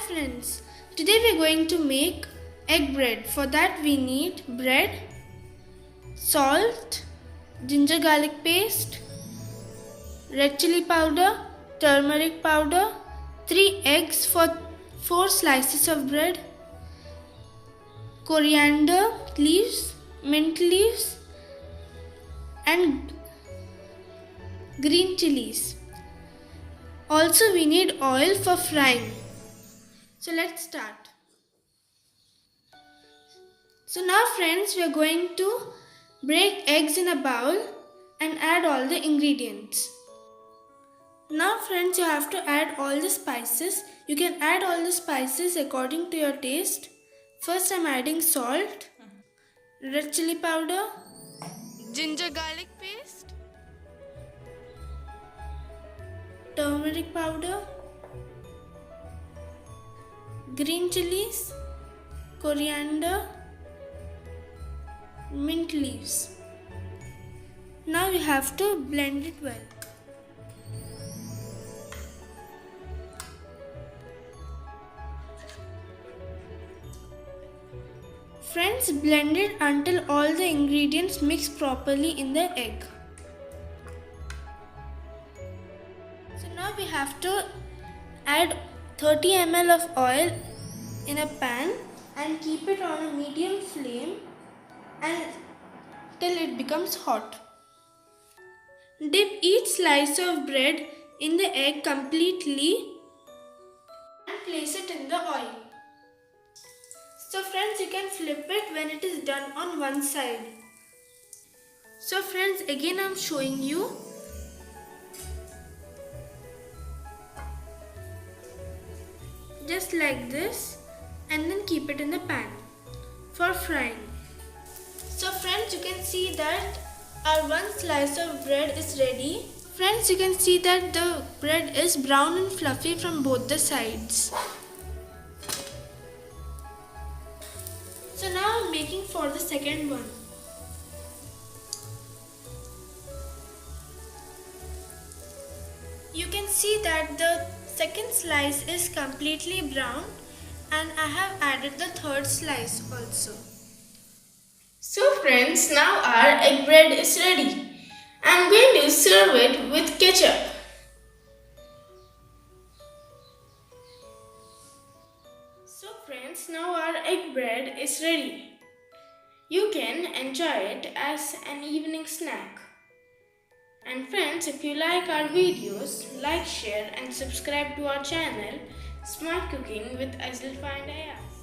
friends, today we are going to make egg bread. For that we need bread, salt, ginger garlic paste, red chili powder, turmeric powder, 3 eggs for 4 slices of bread, coriander leaves, mint leaves and green chilies. Also we need oil for frying. So let's start. So now friends, we are going to break eggs in a bowl and add all the ingredients. Now friends, you have to add all the spices. You can add all the spices according to your taste. First I am adding salt, red chili powder, ginger garlic paste, turmeric powder, green chilies, coriander, mint leaves. Now you have to blend it well. Friends, blend it until all the ingredients mix properly in the egg. So now we have to add 30 ml of oil in a pan and keep it on a medium flame until it becomes hot. Dip each slice of bread in the egg completely and place it in the oil. So friends, you can flip it when it is done on one side. So friends, again I am showing you. Just like this, and then keep it in the pan for frying. So friends, you can see that our one slice of bread is ready. Friends, you can see that the bread is brown and fluffy from both the sides. So now I am making for the second one. You can see that the second slice is completely brown and I have added the third slice also. So friends, now our egg bread is ready. I am going to serve it with ketchup. So friends, now our egg bread is ready. You can enjoy it as an evening snack. And friends, if you like our videos, like, share and subscribe to our channel Smart Cooking with Azlafa and Ayaz.